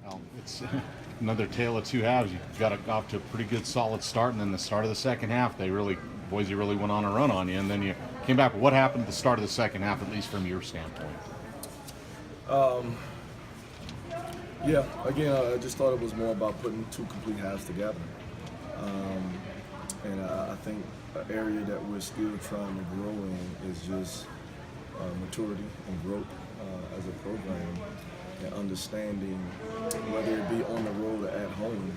Well, it's another tale of two halves. You got off to a pretty good, solid start, and then the start of the second half, Boise really went on a run on you, and then you came back. What happened at the start of the second half, at least from your standpoint? Yeah, again, I just thought it was more about putting two complete halves together. And I think an area that we're still trying to grow in is just maturity and growth as a program, and understanding whether it be on the road or at home.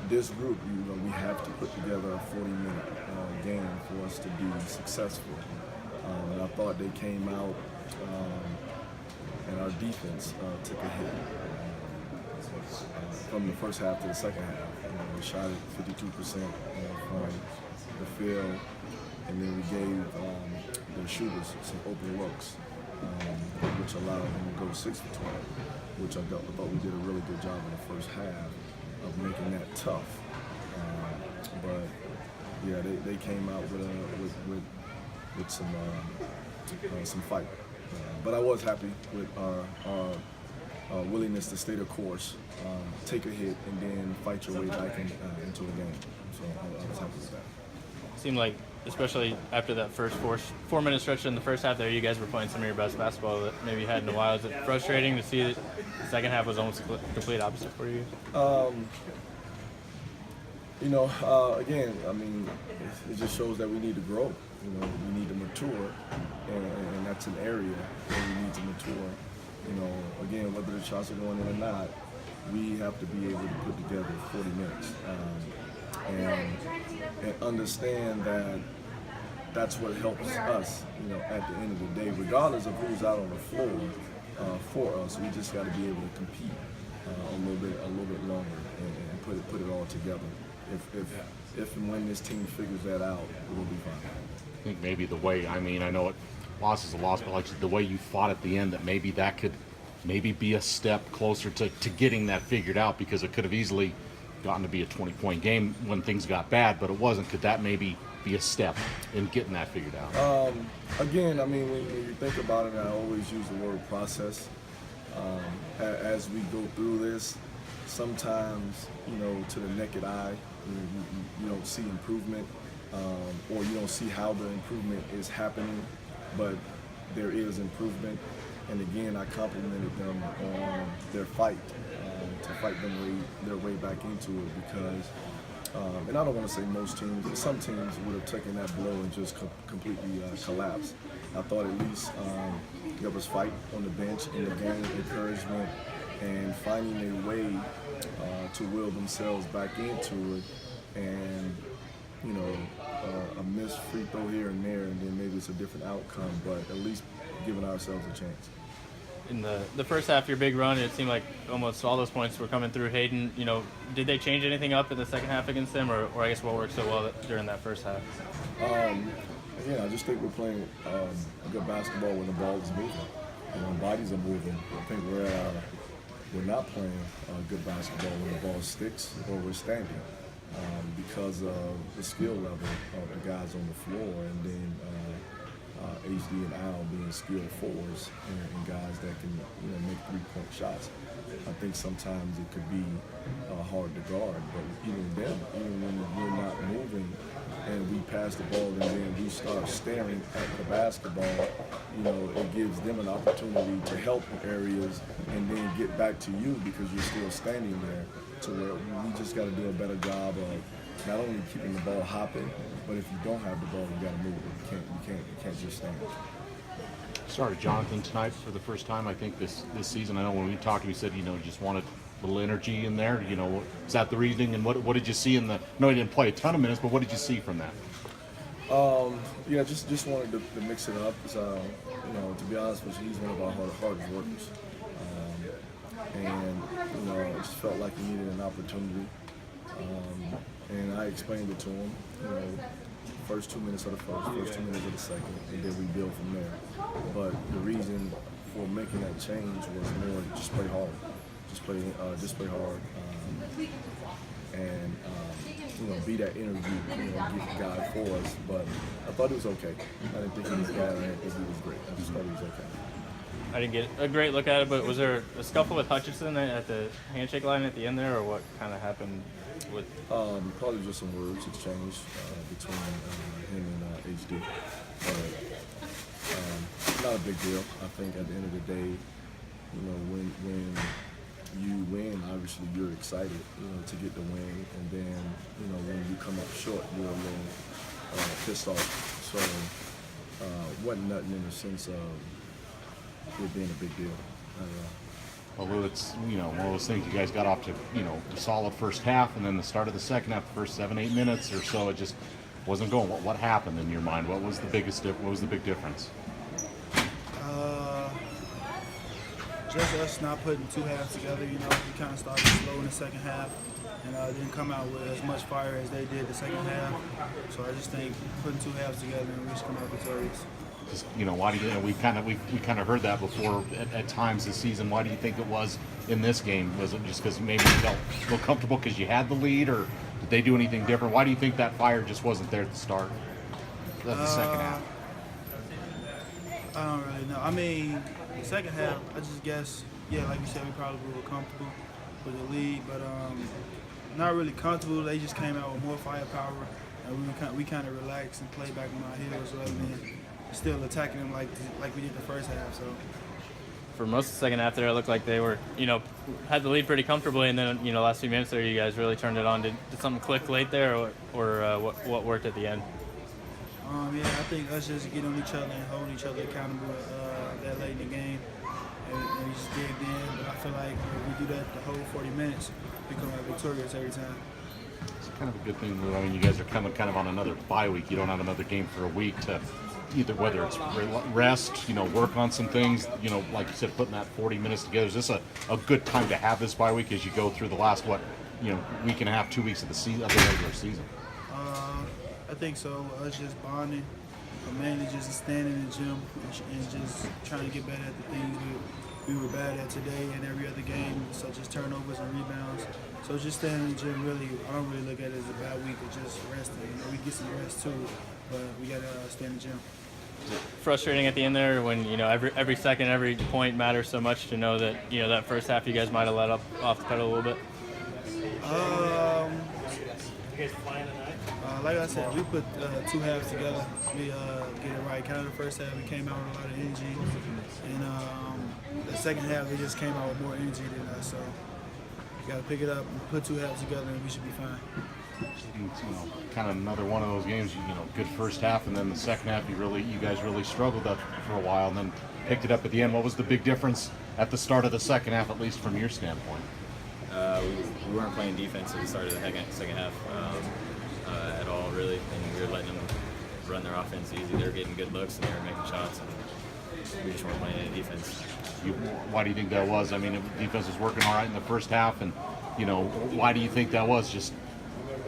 This group, we have to put together a 40-minute game for us to be successful. And I thought they came out, and our defense took a hit from the first half to the second half. We shot at 52% from the field, and then we gave the shooters some open looks, which allowed them to go 6 for 12, which I thought we did a really good job in the first half of making that tough. But yeah, they came out with some fight. But I was happy with our willingness to stay the course, take a hit, and then fight your way back into a game. So I was happy with that. Seemed like, especially after that first 4-minute stretch in the first half there, you guys were playing some of your best basketball that maybe you had in a while. Is it frustrating to see that the second half was almost the complete opposite for you? Again, I mean, it just shows that we need to grow. We need to mature, and that's an area where we need to mature. Again, whether the shots are going in or not, we have to be able to put together 40 minutes and understand that that's what helps us, at the end of the day, regardless of who's out on the floor for us. We just got to be able to compete a little bit longer and put it all together. If and when this team figures that out, it will be fine. I think maybe I know it, loss is a loss, but like the way you fought at the end, that maybe that could be a step closer to getting that figured out, because it could have easily gotten to be a 20-point game when things got bad, but it wasn't. Could that maybe be a step in getting that figured out? Again, I mean, when you think about it, I always use the word process. As we go through this, sometimes, to the naked eye, you don't see improvement, or you don't see how the improvement is happening, but there is improvement. And again, I complimented them on their fight, to fight their way back into it, because, and I don't want to say most teams, but some teams would have taken that blow and just completely collapsed. I thought at least there was fight on the bench in the game, encouragement, and finding a way to will themselves back into it, and a missed free throw here and there, and then maybe it's a different outcome, but at least giving ourselves a chance. In the first half, your big run, it seemed like almost all those points were coming through Hayden. Did they change anything up in the second half against them, or I guess what worked so well during that first half? Again, I just think we're playing good basketball when the ball is moving. Bodies are moving. I think we're not playing good basketball when the ball sticks or we're standing, because of the skill level of the guys on the floor, and then HD and Al being skilled forwards and guys that can make 3-point shots. I think sometimes it could be hard to guard, but even when we're not moving and we pass the ball and then we start staring at the basketball, it gives them an opportunity to help in areas and then get back to you because you're still standing there. To where we just got to do a better job of not only keeping the ball hopping, but if you don't have the ball, you got to move it. You can't just stand. Started Jonathan tonight for the first time, I think, this season. I know when we talked, we said, you just wanted a little energy in there. Is that the reasoning? And what did you see in the? No, he didn't play a ton of minutes, but what did you see from that? Just wanted to mix it up. To be honest with you, he's one of our hardest workers. And I just felt like he needed an opportunity, and I explained it to him. First 2 minutes of the first 2 minutes of the second, and then we build from there. But the reason for making that change was more just play hard, just play hard, and be that energy, get the guy for us. But I thought it was okay. I didn't think he was bad. I didn't think he was great. I just thought he was okay. I didn't get a great look at it, but was there a scuffle with Hutchinson at the handshake line at the end there, or what kind of happened with? Probably just some words exchanged between him and HD. But not a big deal. I think at the end of the day, you know, when you win, obviously you're excited, you know, to get the win, and then, you know, when you come up short, you're a little pissed off. So wasn't nothing in the sense of it being a big deal. Although it's, you know, one of those things, you guys got off to, you know, a solid first half, and then the start of the second half, the first 7-8 minutes or so, it just wasn't going. What happened in your mind? What was the big difference? Just us not putting two halves together. You know, we kind of started slow in the second half, and didn't come out with as much fire as they did the second half. So I just think putting two halves together and we just come out victorious. Just, you know, why do you? We kind of heard that before at times this season. Why do you think it was in this game? Was it just because maybe you felt a little comfortable because you had the lead, or did they do anything different? Why do you think that fire just wasn't there at the start of the second half? I don't really know. I mean, the second half, I just guess, yeah, like you said, we probably were comfortable with the lead, but not really comfortable. They just came out with more firepower, and we kind of relaxed and played back on our heels rather than still attacking them like we did the first half. So For most of the second half there, it looked like they were, you know, had the lead pretty comfortably, and then, you know, last few minutes there, you guys really turned it on. Did something click late there, or what worked at the end? Yeah, I think us just get on each other and hold each other accountable that late in the game, and we just digged in. But I feel like if we do that the whole 40 minutes, we come out victorious every time. It's kind of a good thing. I mean, you guys are coming kind of on another bye week. You don't have another game for a week to either, whether it's rest, you know, work on some things, you know, like you said, putting that 40 minutes together. Is this a good time to have this bye week as you go through the last, week and a half, 2 weeks of the season, of the regular season? I think so. Us just bonding, but mainly just standing in the gym and just trying to get better at the things we were bad at today and every other game, such as turnovers and rebounds. So just standing in the gym, really, I don't really look at it as a bad week of just resting. You know, we get some rest too, but we got to stay in the gym. Frustrating at the end there when, you know, every second, every point matters so much to know that, you know, that first half you guys might have let up off the pedal a little bit? Like I said, we put two halves together. We get it right. Kind of the first half, we came out with a lot of energy, and the second half, we just came out with more energy than us. So we got to pick it up and put two halves together, and we should be fine. You know, kind of another one of those games. You know, good first half, and then the second half, you guys really struggled up for a while, and then picked it up at the end. What was the big difference at the start of the second half, at least from your standpoint? We weren't playing defense at the start of the second half at all, really, and we were letting them run their offense easy. They were getting good looks and they were making shots, and we just weren't playing any defense. Why do you think that was? I mean, defense was working all right in the first half, and, you know, why do you think that was? Just,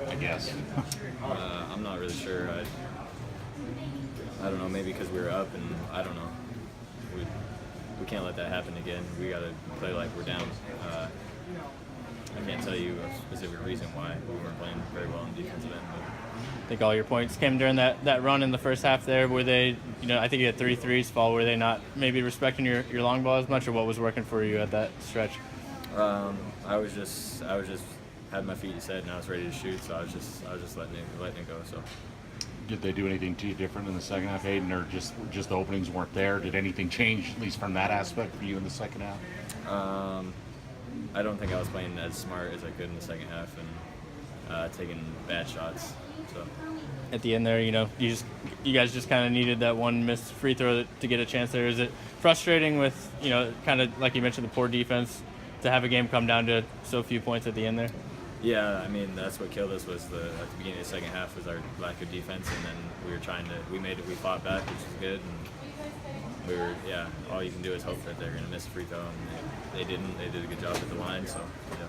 I guess. I'm not really sure. I don't know, maybe because we were up, and I don't know. We can't let that happen again. We got to play like we're down. I can't tell you a specific reason why we weren't playing very well in the defensive end. But I think all your points came during that run in the first half there. Were they, you know, I think you had 3 threes fall. Were they not maybe respecting your long ball as much, or what was working for you at that stretch? I was just had my feet set and I was ready to shoot, so I was just letting it go. So. Did they do anything to you different in the second half, Hayden, or just the openings weren't there? Did anything change, at least from that aspect, for you in the second half? I don't think I was playing as smart as I could in the second half and taking bad shots. So At the end there, you know, you guys just kind of needed that one missed free throw to get a chance there. Is it frustrating with, you know, kind of like you mentioned, the poor defense, to have a game come down to so few points at the end there? Yeah, I mean, that's what killed us was at the beginning of the second half was our lack of defense, and then we fought back, which is good, and all you can do is hope that they're going to miss a free throw, and they didn't. They did a good job at the line, so, yeah.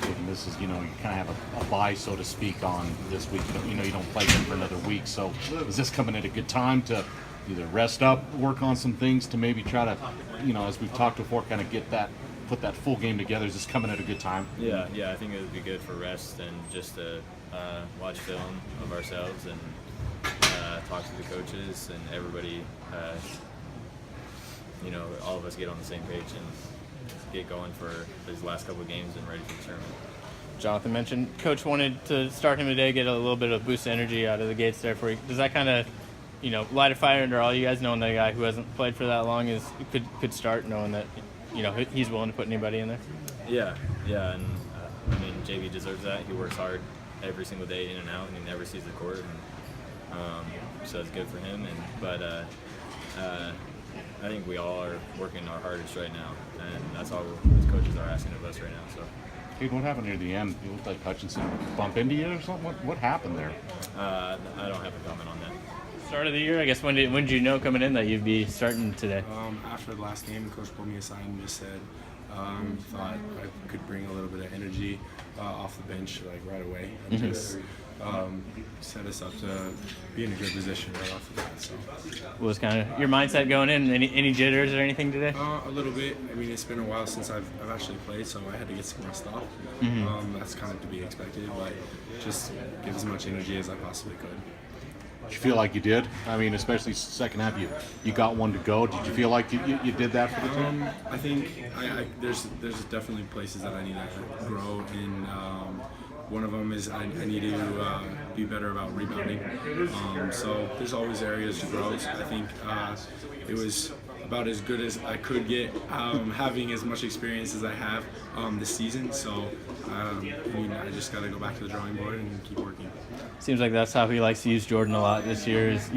And this is, you know, you kind of have a bye, so to speak, on this week. You don't play them for another week, so is this coming at a good time to either rest up, work on some things to maybe try to, you know, as we've talked before, kind of put that full game together? Is this coming at a good time? Yeah, I think it would be good for rest and just to watch film of ourselves and talk to the coaches and everybody all of us get on the same page and get going for these last couple of games and ready for the tournament. Jonathan mentioned Coach wanted to start him today, get a little bit of boost of energy out of the gates there for you. Does that kind of, light a fire under all you guys, knowing that a guy who hasn't played for that long could start, knowing that, he's willing to put anybody in there? Yeah, and JV deserves that. He works hard every single day in and out, and he never sees the court, and so it's good for him. But I think we all are working our hardest right now, and that's all as coaches are asking of us right now. So. Dude, what happened near the end? You looked like Hutchinson bump into you or something? What happened there? I don't have a comment on that. Start of the year, I guess. When did you know coming in that you'd be starting today? After the last game, the coach pulled me aside and just said thought I could bring a little bit of energy off the bench right away and just set us up to be in a good position right off the bat. So. What was kind of your mindset going in? Any jitters or anything today? A little bit. It's been a while since I've actually played, so I had to get some rest off. That's kind of to be expected, but just give as much energy as I possibly could. Did you feel like you did? Especially second half, you got one to go. Did you feel like you did that for the team? I think there's definitely places that I need to grow in. One of them is I need to be better about rebounding. So there's always areas to grow. So I think it was about as good as I could get, having as much experience as I have this season. So I just got to go back to the drawing board and keep working. Seems like that's how he likes to use Jordan a lot this year. Is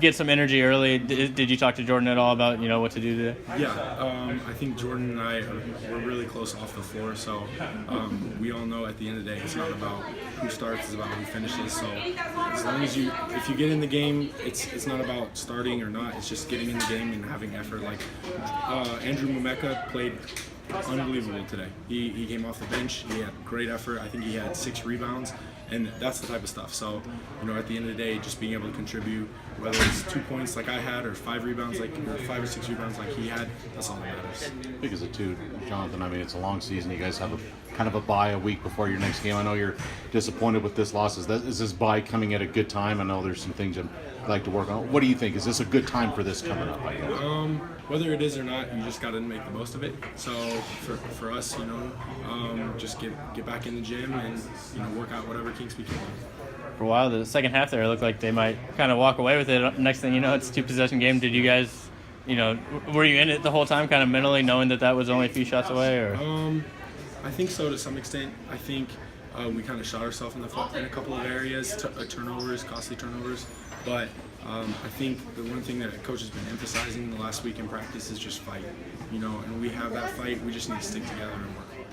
get some energy early. Did you talk to Jordan at all about what to do today? Yeah, I think Jordan and I we're really close off the floor. So we all know at the end of the day, it's not about who starts, it's about who finishes. So as long as if you get in the game, it's not about starting or not. It's just getting in the game and having effort. Like Andrew Mumeka played unbelievable today. He came off the bench. He had great effort. I think he had 6 rebounds, and that's the type of stuff. So, at the end of the day, just being able to contribute, whether it's 2 points like I had, or 5 rebounds or 5 or 6 rebounds like he had, that's all that matters. Big as a two, Jonathan. It's a long season. You guys have a bye a week before your next game. I know you're disappointed with this loss. Is this bye coming at a good time? I know there's some things you'd like to work on. What do you think? Is this a good time for this coming up, I guess? Whether it is or not, you just got to make the most of it. So for us, just get back in the gym and work out whatever kinks we can. For a while, the second half there, it looked like they might kind of walk away with it. Next thing you know, it's a 2-possession game. Did you guys, were you in it the whole time, kind of mentally knowing that was only a few shots away? Or I think so to some extent. I think we kind of shot ourselves in the foot in a couple of areas, costly turnovers. But I think the one thing that coach has been emphasizing the last week in practice is just fight. And we have that fight. We just need to stick together and work hard.